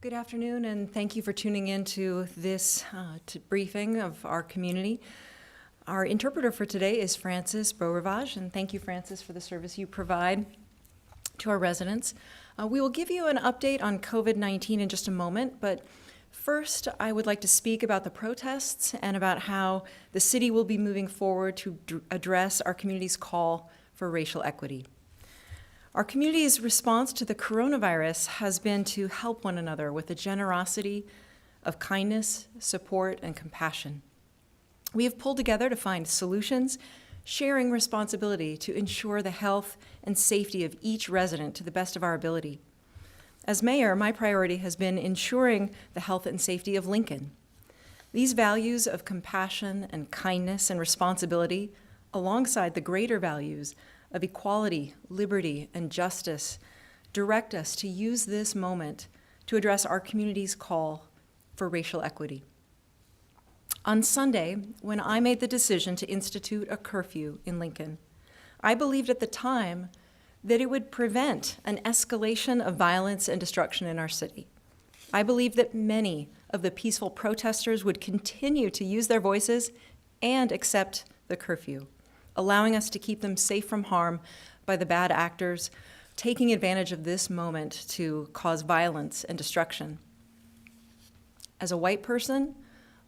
Good afternoon, and thank you for tuning in to this briefing of our community. Our interpreter for today is Francis Beaurivage, and thank you, Francis, for the service you provide to our residents. We will give you an update on COVID-19 in just a moment, but first I would like to speak about the protests and about how the city will be moving forward to address our community's call for racial equity. Our community's response to the coronavirus has been to help one another with a generosity of kindness, support, and compassion. We have pulled together to find solutions, sharing responsibility to ensure the health and safety of each resident to the best of our ability. As mayor, my priority has been ensuring the health and safety of Lincoln. These values of compassion and kindness and responsibility, alongside the greater values of equality, liberty, and justice, direct us to use this moment to address our community's call for racial equity. On Sunday, when I made the decision to institute a curfew in Lincoln, I believed at the time that it would prevent an escalation of violence and destruction in our city. I believed that many of the peaceful protesters would continue to use their voices and accept the curfew, allowing us to keep them safe from harm by the bad actors taking advantage of this moment to cause violence and destruction. As a white person,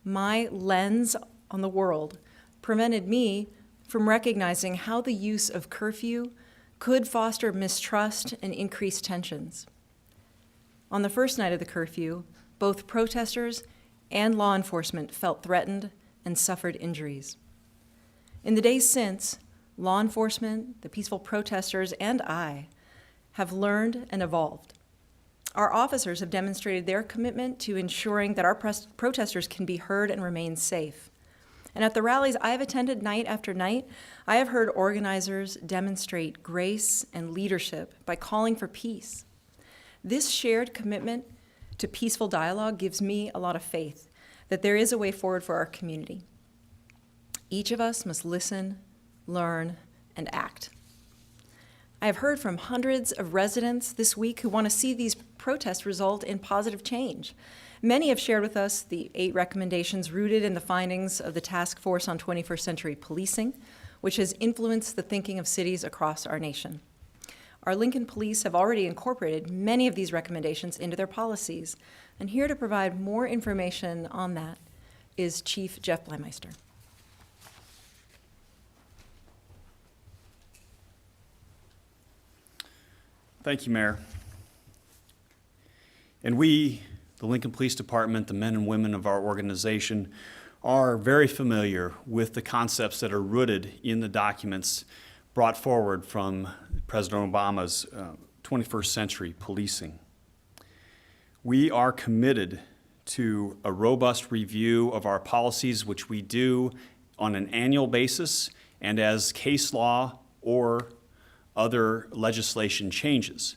my lens on the world prevented me from recognizing how the use of curfew could foster mistrust and increase tensions. On the first night of the curfew, both protesters and law enforcement felt threatened and suffered injuries. In the days since, law enforcement, the peaceful protesters, and I have learned and evolved. Our officers have demonstrated their commitment to ensuring that our protesters can be heard and remain safe. And at the rallies I have attended night after night, I have heard organizers demonstrate grace and leadership by calling for peace. This shared commitment to peaceful dialogue gives me a lot of faith that there is a way forward for our community. Each of us must listen, learn, and act. I have heard from hundreds of residents this week who want to see these protests result in positive change. Many have shared with us the 8 recommendations rooted in the findings of the Task Force on 21st Century Policing, which has influenced the thinking of cities across our nation. Our Lincoln police have already incorporated many of these recommendations into their policies, and here to provide more information on that is Chief Jeff Bleiemeister. Thank you, Mayor. And we, the Lincoln Police Department, the men and women of our organization, are very familiar with the concepts that are rooted in the documents brought forward from President Obama's 21st Century Policing. We are committed to a robust review of our policies, which we do on an annual basis and as case law or other legislation changes.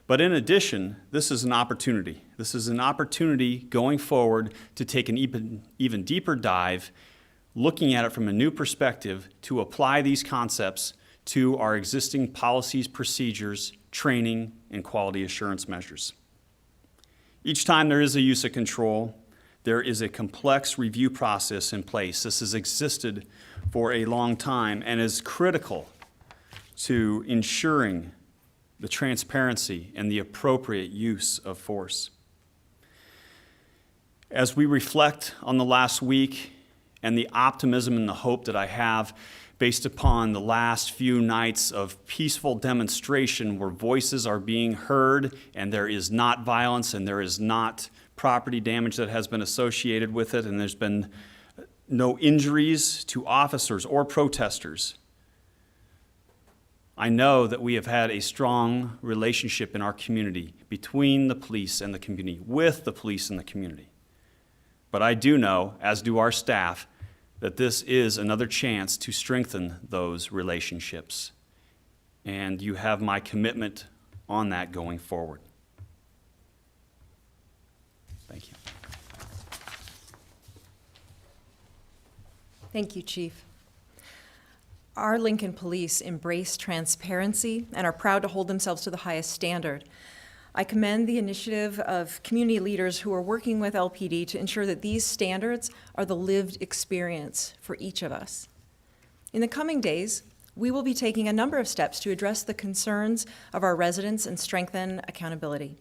But in addition, this is an opportunity. This is an opportunity going forward to take an even deeper dive, looking at it from a new perspective to apply these concepts to our existing policies, procedures, training, and quality assurance measures. Each time there is a use of control, there is a complex review process in place. This has existed for a long time and is critical to ensuring the transparency and the appropriate use of force. As we reflect on the last week and the optimism and the hope that I have based upon the last few nights of peaceful demonstration where voices are being heard and there is not violence and there is not property damage that has been associated with it and there's been no injuries to officers or protesters, I know that we have had a strong relationship in our community between the police and the community, with the police and the community. But I do know, as do our staff, that this is another chance to strengthen those relationships. And you have my commitment on that going forward. Thank you. Thank you, Chief. Our Lincoln police embrace transparency and are proud to hold themselves to the highest standard. I commend the initiative of community leaders who are working with LPD to ensure that these standards are the lived experience for each of us. In the coming days, we will be taking a number of steps to address the concerns of our residents and strengthen accountability.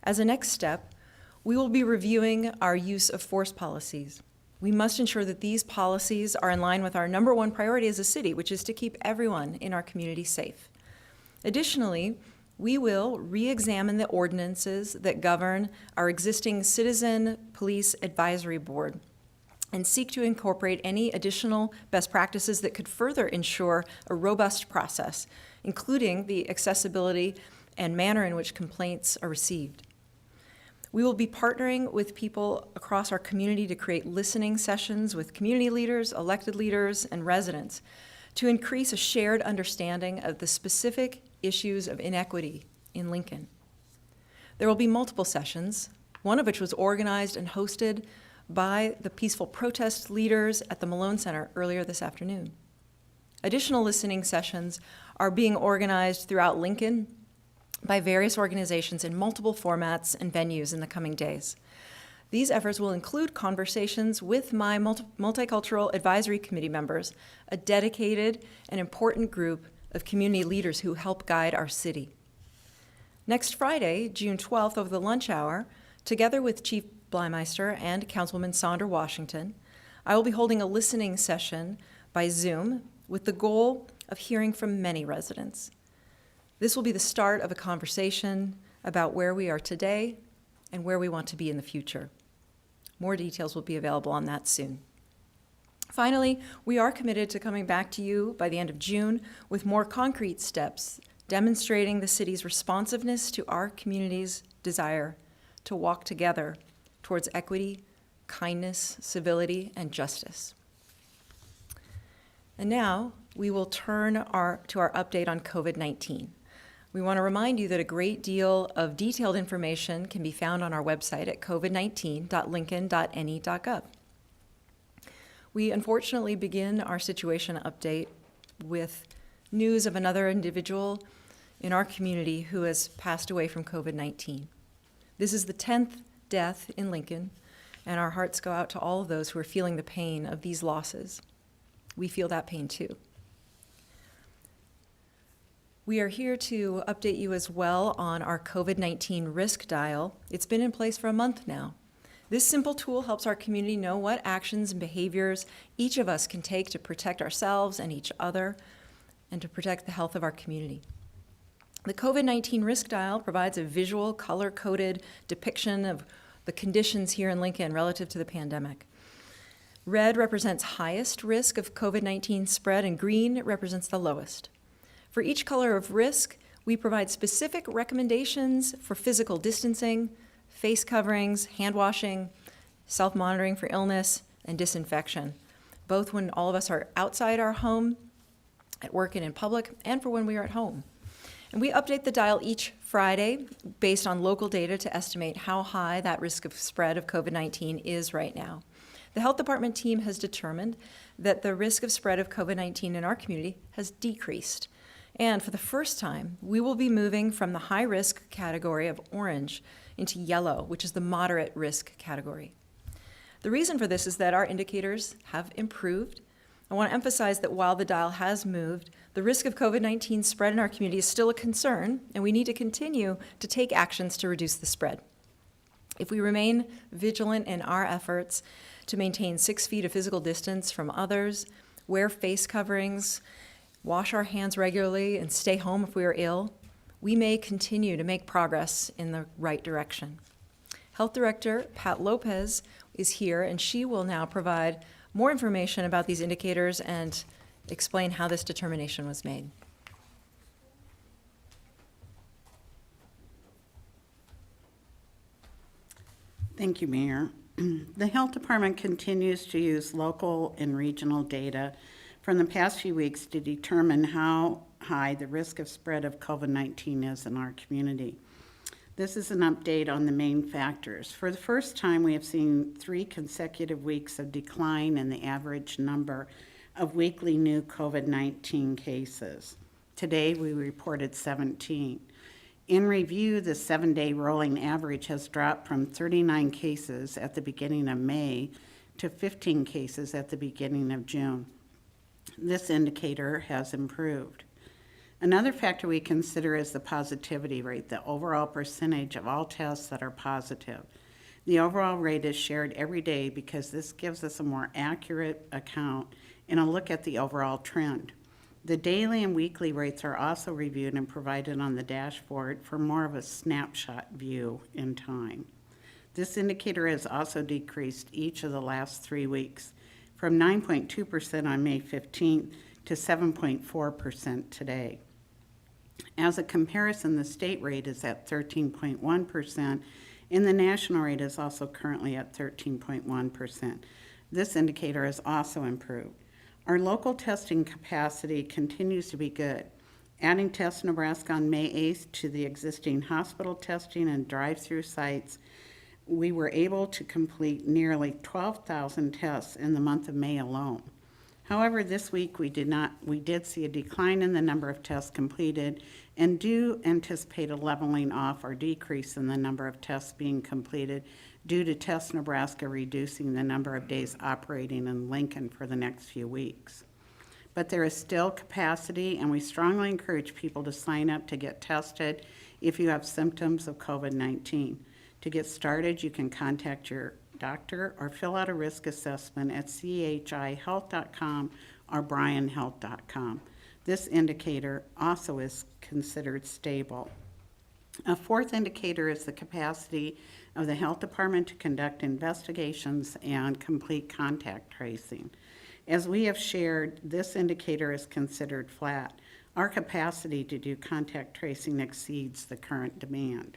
As a next step, we will be reviewing our use of force policies. We must ensure that these policies are in line with our number one priority as a city, which is to keep everyone in our community safe. Additionally, we will re-examine the ordinances that govern our existing Citizen Police Advisory Board and seek to incorporate any additional best practices that could further ensure a robust process, including the accessibility and manner in which complaints are received. We will be partnering with people across our community to create listening sessions with community leaders, elected leaders, and residents to increase a shared understanding of the specific issues of inequity in Lincoln. There will be multiple sessions, one of which was organized and hosted by the peaceful protest leaders at the Malone Center earlier this afternoon. Additional listening sessions are being organized throughout Lincoln by various organizations in multiple formats and venues in the coming days. These efforts will include conversations with my Multicultural Advisory Committee members, a dedicated and important group of community leaders who help guide our city. Next Friday, June 12th, over the lunch hour, together with Chief Blymeister and Councilwoman Saunders Washington, I will be holding a listening session by Zoom with the goal of hearing from many residents. This will be the start of a conversation about where we are today and where we want to be in the future. More details will be available on that soon. Finally, we are committed to coming back to you by the end of June with more concrete steps demonstrating the city's responsiveness to our community's desire to walk together towards equity, kindness, civility, and justice. And now we will turn to our update on COVID-19. We want to remind you that a great deal of detailed information can be found on our website at covid19.lincoln.ne.gov. We unfortunately begin our situation update with news of another individual in our community who has passed away from COVID-19. This is the 10th death in Lincoln, and our hearts go out to all of those who are feeling the pain of these losses. We feel that pain too. We are here to update you as well on our COVID-19 risk dial. It's been in place for a month now. This simple tool helps our community know what actions and behaviors each of us can take to protect ourselves and each other and to protect the health of our community. The COVID-19 risk dial provides a visual, color-coded depiction of the conditions here in Lincoln relative to the pandemic. Red represents highest risk of COVID-19 spread, and green represents the lowest. For each color of risk, we provide specific recommendations for physical distancing, face coverings, hand washing, self-monitoring for illness, and disinfection, both when all of us are outside our home, at work and in public, and for when we are at home. And we update the dial each Friday based on local data to estimate how high that risk of spread of COVID-19 is right now. The health department team has determined that the risk of spread of COVID-19 in our community has decreased. And for the first time, we will be moving from the high risk category of orange into yellow, which is the moderate risk category. The reason for this is that our indicators have improved. I want to emphasize that while the dial has moved, the risk of COVID-19 spread in our community is still a concern, and we need to continue to take actions to reduce the spread. If we remain vigilant in our efforts to maintain 6 feet of physical distance from others, wear face coverings, wash our hands regularly, and stay home if we are ill, we may continue to make progress in the right direction. Health Director Pat Lopez is here, and she will now provide more information about these indicators and explain how this determination was made. Thank you, Mayor. The Health Department continues to use local and regional data from the past few weeks to determine how high the risk of spread of COVID-19 is in our community. This is an update on the main factors. For the first time, we have seen 3 consecutive weeks of decline in the average number of weekly new COVID-19 cases. Today, we reported 17. In review, the 7-day rolling average has dropped from 39 cases at the beginning of May to 15 cases at the beginning of June. This indicator has improved. Another factor we consider is the positivity rate, the overall percentage of all tests that are positive. The overall rate is shared every day because this gives us a more accurate account and a look at the overall trend. The daily and weekly rates are also reviewed and provided on the dashboard for more of a snapshot view in time. This indicator has also decreased each of the last 3 weeks, from 9.2% on May 15th to 7.4% today. As a comparison, the state rate is at 13.1%, and the national rate is also currently at 13.1%. This indicator has also improved. Our local testing capacity continues to be good. Adding Test Nebraska on May 8th to the existing hospital testing and drive-through sites, we were able to complete nearly 12,000 tests in the month of May alone. However, this week we did see a decline in the number of tests completed and do anticipate a leveling off or decrease in the number of tests being completed due to Test Nebraska reducing the number of days operating in Lincoln for the next few weeks. But there is still capacity, and we strongly encourage people to sign up to get tested if you have symptoms of COVID-19. To get started, you can contact your doctor or fill out a risk assessment at chihealth.com or bryanhealth.com. This indicator also is considered stable. A fourth indicator is the capacity of the health department to conduct investigations and complete contact tracing. As we have shared, this indicator is considered flat. Our capacity to do contact tracing exceeds the current demand.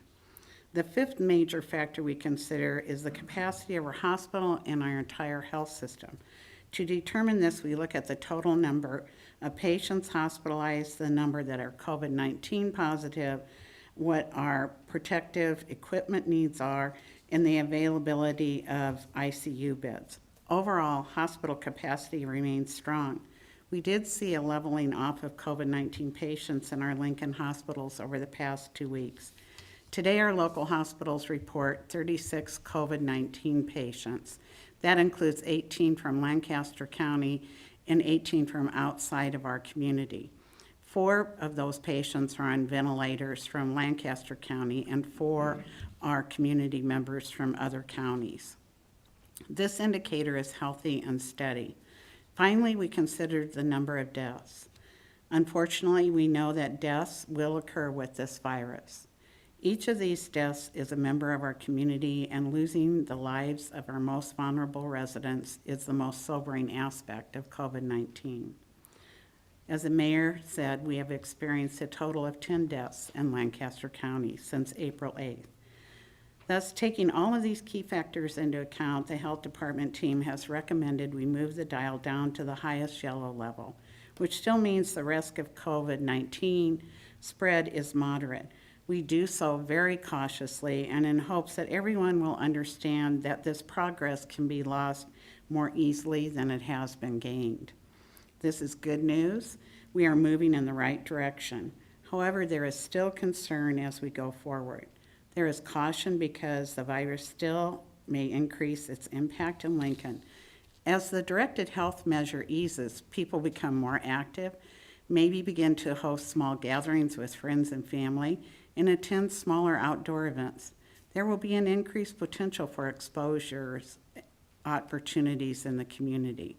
The fifth major factor we consider is the capacity of our hospital and our entire health system. To determine this, we look at the total number of patients hospitalized, the number that are COVID-19 positive, what our protective equipment needs are, and the availability of ICU beds. Overall, hospital capacity remains strong. We did see a leveling off of COVID-19 patients in our Lincoln hospitals over the past 2 weeks. Today, our local hospitals report 36 COVID-19 patients. That includes 18 from Lancaster County and 18 from outside of our community. 4 of those patients are on ventilators from Lancaster County, and 4 are community members from other counties. This indicator is healthy and steady. Finally, we considered the number of deaths. Unfortunately, we know that deaths will occur with this virus. Each of these deaths is a member of our community, and losing the lives of our most vulnerable residents is the most sobering aspect of COVID-19. As the mayor said, we have experienced a total of 10 deaths in Lancaster County since April 8th. Thus, taking all of these key factors into account, the health department team has recommended we move the dial down to the highest yellow level, which still means the risk of COVID-19 spread is moderate. We do so very cautiously and in hopes that everyone will understand that this progress can be lost more easily than it has been gained. This is good news. We are moving in the right direction. However, there is still concern as we go forward. There is caution because the virus still may increase its impact in Lincoln. As the directed health measure eases, people become more active, maybe begin to host small gatherings with friends and family, and attend smaller outdoor events. There will be an increased potential for exposures opportunities in the community.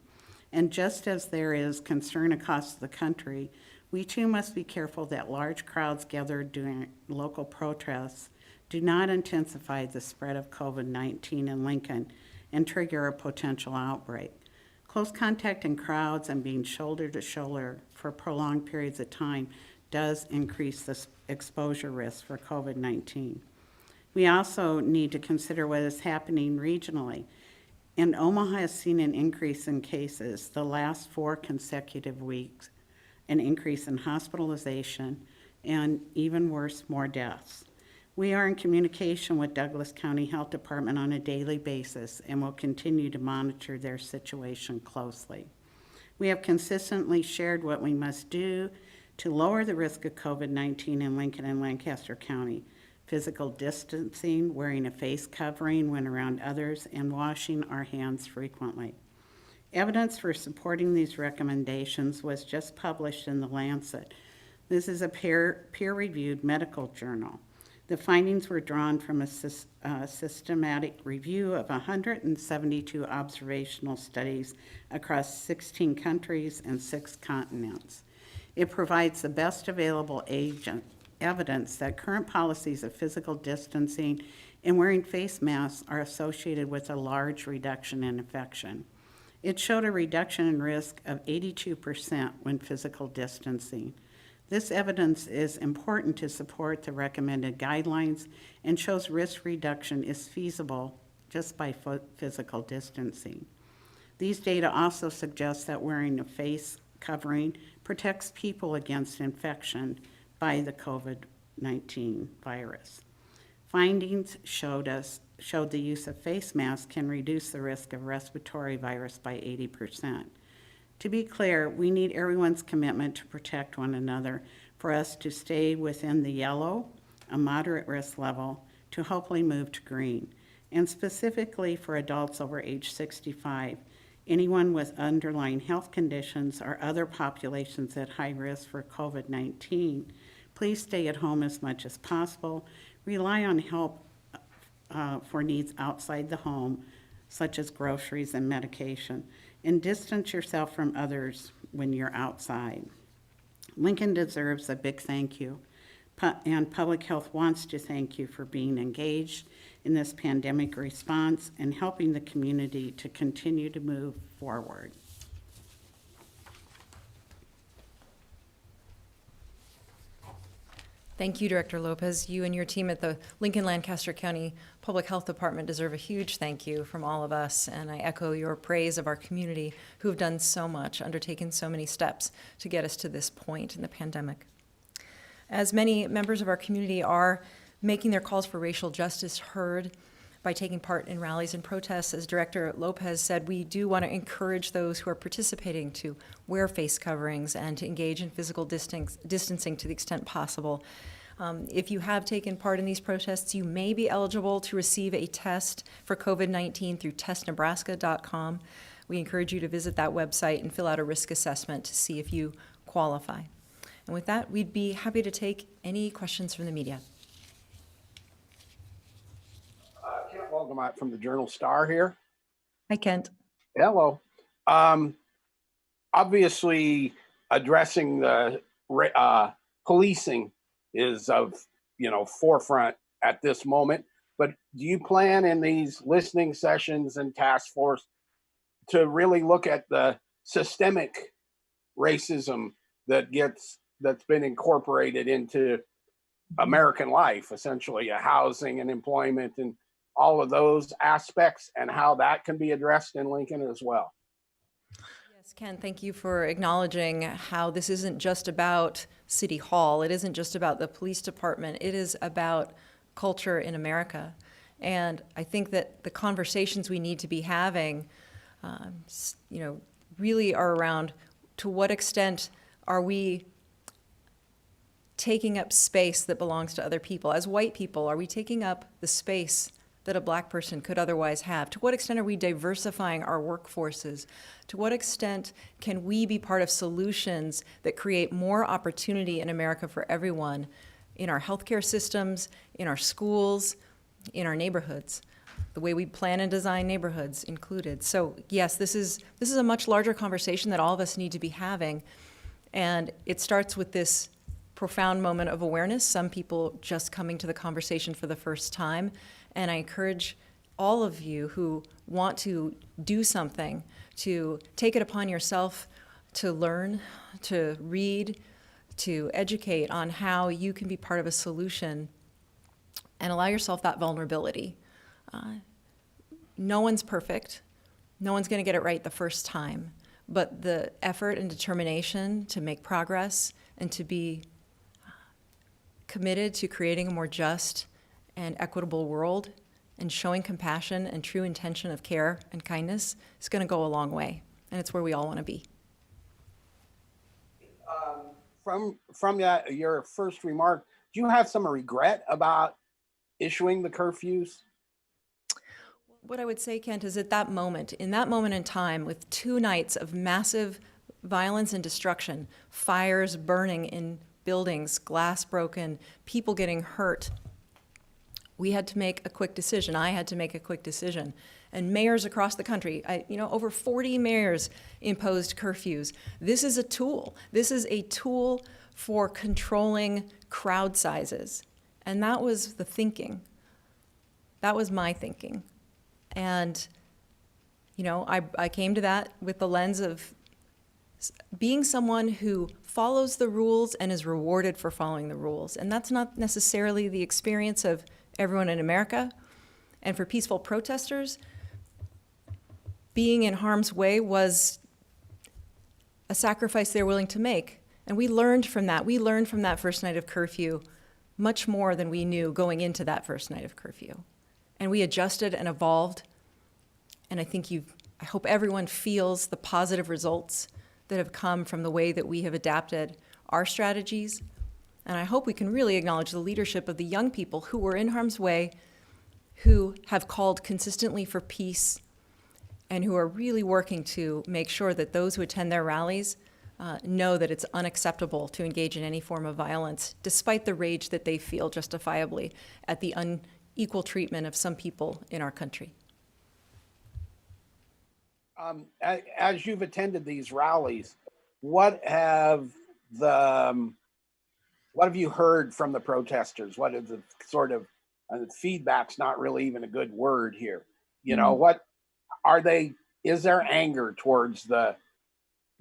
And just as there is concern across the country, we too must be careful that large crowds gathered during local protests do not intensify the spread of COVID-19 in Lincoln and trigger a potential outbreak. Close contact in crowds and being shoulder to shoulder for prolonged periods of time does increase the exposure risk for COVID-19. We also need to consider what is happening regionally. And Omaha has seen an increase in cases the last 4 consecutive weeks, an increase in hospitalization, and even worse, more deaths. We are in communication with Douglas County Health Department on a daily basis and will continue to monitor their situation closely. We have consistently shared what we must do to lower the risk of COVID-19 in Lincoln and Lancaster County. Physical distancing, wearing a face covering when around others, and washing our hands frequently. Evidence for supporting these recommendations was just published in The Lancet. This is a peer-reviewed medical journal. The findings were drawn from a systematic review of 172 observational studies across 16 countries and 6 continents. It provides the best available evidence that current policies of physical distancing and wearing face masks are associated with a large reduction in infection. It showed a reduction in risk of 82% when physical distancing. This evidence is important to support the recommended guidelines and shows risk reduction is feasible just by physical distancing. These data also suggest that wearing a face covering protects people against infection by the COVID-19 virus. Findings showed the use of face masks can reduce the risk of respiratory virus by 80%. To be clear, we need everyone's commitment to protect one another for us to stay within the yellow, a moderate risk level, to hopefully move to green. And specifically for adults over age 65, anyone with underlying health conditions or other populations at high risk for COVID-19, please stay at home as much as possible. Rely on help for needs outside the home, such as groceries and medication, and distance yourself from others when you're outside. Lincoln deserves a big thank you, and Public Health wants to thank you for being engaged in this pandemic response and helping the community to continue to move forward. Thank you, Director Lopez. You and your team at the Lincoln Lancaster County Public Health Department deserve a huge thank you from all of us, and I echo your praise of our community who have done so much, undertaken so many steps to get us to this point in the pandemic. As many members of our community are making their calls for racial justice heard by taking part in rallies and protests, as Director Lopez said, we do want to encourage those who are participating to wear face coverings and to engage in physical distancing to the extent possible. If you have taken part in these protests, you may be eligible to receive a test for COVID-19 through testnebraska.com. We encourage you to visit that website and fill out a risk assessment to see if you qualify. And with that, we'd be happy to take any questions from the media. Kent Wolgamott from the Journal Star here. Hi, Kent. Hello. Obviously, addressing the policing is of forefront at this moment. But do you plan in these listening sessions and task force to really look at the systemic racism that's been incorporated into American life, essentially, housing and employment and all of those aspects, and how that can be addressed in Lincoln as well? Yes, Ken, thank you for acknowledging how this isn't just about City Hall. It isn't just about the police department. It is about culture in America. And I think that the conversations we need to be having, really are around to what extent are we taking up space that belongs to other people? As white people, are we taking up the space that a black person could otherwise have? To what extent are we diversifying our workforces? To what extent can we be part of solutions that create more opportunity in America for everyone, in our healthcare systems, in our schools, in our neighborhoods, the way we plan and design neighborhoods included? So yes, this is a much larger conversation that all of us need to be having, and it starts with this profound moment of awareness, some people just coming to the conversation for the first time. And I encourage all of you who want to do something to take it upon yourself to learn, to read, to educate on how you can be part of a solution and allow yourself that vulnerability. No one's perfect. No one's going to get it right the first time. But the effort and determination to make progress and to be committed to creating a more just and equitable world and showing compassion and true intention of care and kindness is going to go a long way. And it's where we all want to be. from your first remark, do you have some regret about issuing the curfews? What I would say, Kent, is at that moment, in that moment in time, with 2 nights of massive violence and destruction, fires burning in buildings, glass broken, people getting hurt, we had to make a quick decision. I had to make a quick decision. And mayors across the country, over 40 mayors imposed curfews. This is a tool. This is a tool for controlling crowd sizes. And that was the thinking. That was my thinking. And, I came to that with the lens of being someone who follows the rules and is rewarded for following the rules. And that's not necessarily the experience of everyone in America. And for peaceful protesters, being in harm's way was a sacrifice they're willing to make. And we learned from that. We learned from that first night of curfew much more than we knew going into that first night of curfew. And we adjusted and evolved. And I hope everyone feels the positive results that have come from the way that we have adapted our strategies. And I hope we can really acknowledge the leadership of the young people who were in harm's way, who have called consistently for peace, and who are really working to make sure that those who attend their rallies know that it's unacceptable to engage in any form of violence, despite the rage that they feel justifiably at the unequal treatment of some people in our country. As you've attended these rallies, what have you heard from the protesters? What is the sort of feedback's not really even a good word here. What are they? Is there anger towards the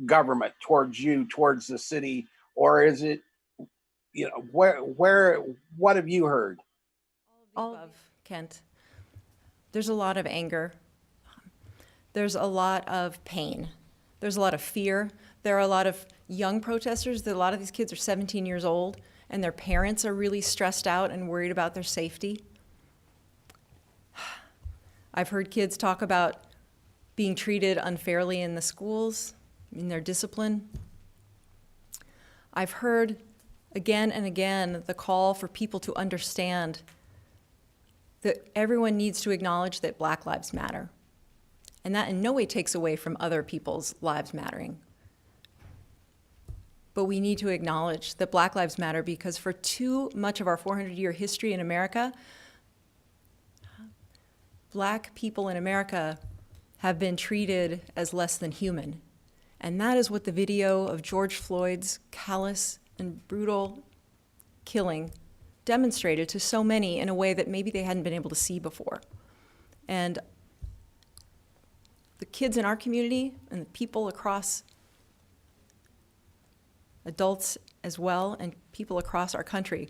government, towards you, towards the city, or is it? What have you heard? All of Kent. There's a lot of anger. There's a lot of pain. There's a lot of fear. There are a lot of young protesters. A lot of these kids are 17 years old, and their parents are really stressed out and worried about their safety. I've heard kids talk about being treated unfairly in the schools, in their discipline. I've heard again and again the call for people to understand that everyone needs to acknowledge that Black lives matter. And that in no way takes away from other people's lives mattering. But we need to acknowledge that Black lives matter because for too much of our 400-year history in America, Black people in America have been treated as less than human. And that is what the video of George Floyd's callous and brutal killing demonstrated to so many in a way that maybe they hadn't been able to see before. And the kids in our community and the people across, adults as well, and people across our country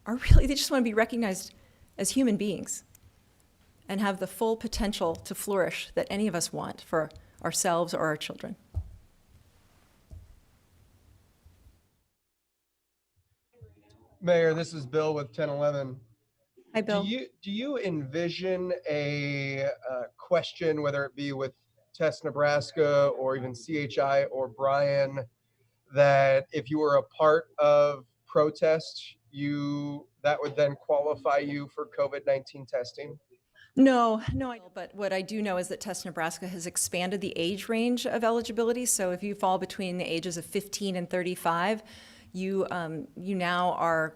are really, they just want to be recognized as human beings and have the full potential to flourish that any of us want for ourselves or our children. Mayor, this is Bill with 1011. Hi, Bill. Do you envision a question, whether it be with Test Nebraska or even CHI or Brian, that if you were a part of protest, that would then qualify you for COVID-19 testing? No, I don't. But what I do know is that Test Nebraska has expanded the age range of eligibility. So if you fall between the ages of 15 and 35, you now are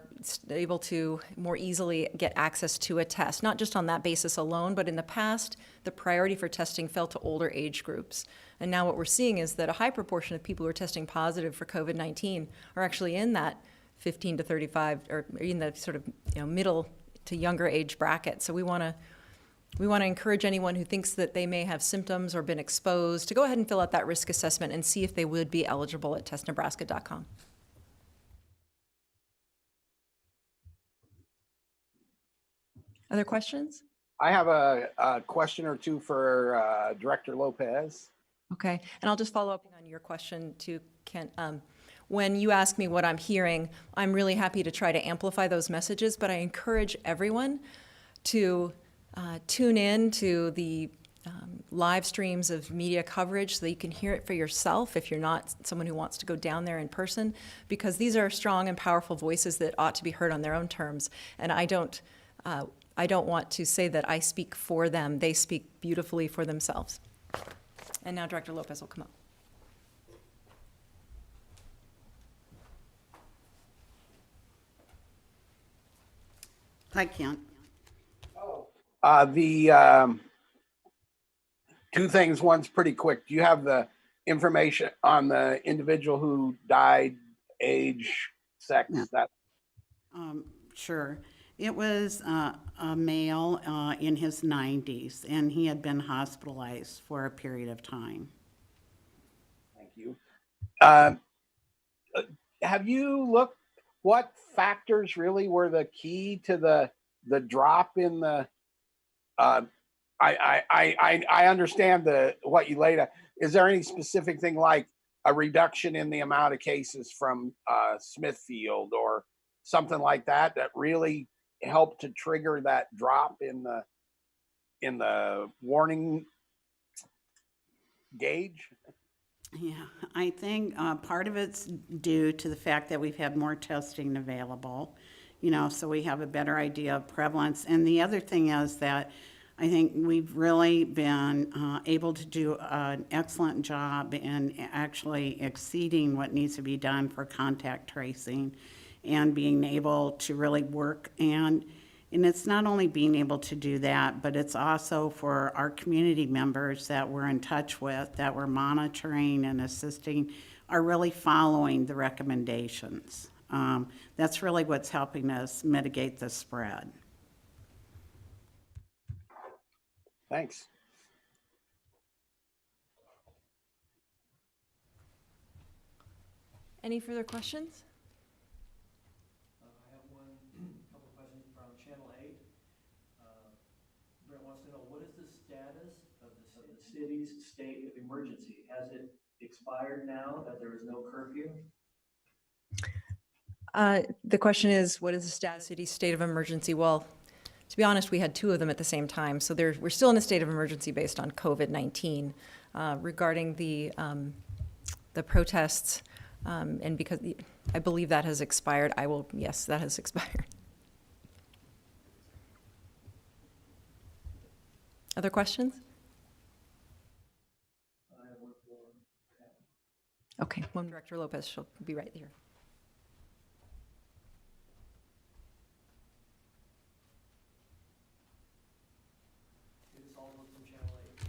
able to more easily get access to a test, not just on that basis alone, but in the past, the priority for testing fell to older age groups. And now what we're seeing is that a high proportion of people who are testing positive for COVID-19 are actually in that 15 to 35, or in the sort of middle to younger age bracket. So we want to encourage anyone who thinks that they may have symptoms or been exposed to go ahead and fill out that risk assessment and see if they would be eligible at testnebraska.com. Other questions? I have a question or two for Director Lopez. Okay, and I'll just follow up on your question too, Kent. When you ask me what I'm hearing, I'm really happy to try to amplify those messages, but I encourage everyone to tune in to the live streams of media coverage so that you can hear it for yourself if you're not someone who wants to go down there in person, because these are strong and powerful voices that ought to be heard on their own terms. And I don't want to say that I speak for them. They speak beautifully for themselves. And now Director Lopez will come up. I can't. The two things. One's pretty quick. Do you have the information on the individual who died, age, sex? Yeah. That Sure. It was a male in his 90s, and he had been hospitalized for a period of time. Thank you. Have you looked what factors really were the key to the drop in the? I understand what you laid out. Is there any specific thing like a reduction in the amount of cases from Smithfield or something like that that really helped to trigger that drop in the warning gauge? Yeah, I think part of it's due to the fact that we've had more testing available, so we have a better idea of prevalence. And the other thing is that I think we've really been able to do an excellent job in actually exceeding what needs to be done for contact tracing and being able to really work. And it's not only being able to do that, but it's also for our community members that we're in touch with, that we're monitoring and assisting, are really following the recommendations. That's really what's helping us mitigate the spread. Thanks. Any further questions? I have couple questions from Channel 8. Brent wants to know, what is the status of the city's state of emergency? Has it expired now that there is no curfew? The question is, what is the status of the city's state of emergency? Well, to be honest, we had two of them at the same time. So we're still in a state of emergency based on COVID-19. Regarding the protests, and because I believe that has expired, yes, that has expired. Other questions? I have one for Okay, one Director Lopez, she'll be right here. This is Alden from Channel 8.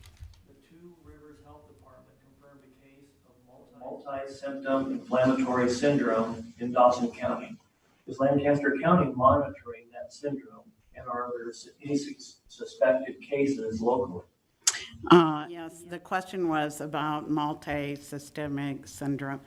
The Two Rivers Health Department confirmed a case of multi-symptom inflammatory syndrome in Dawson County. Is Lancaster County monitoring that syndrome, and are there any suspected cases locally? Yes, the question was about multi-systemic syndrome.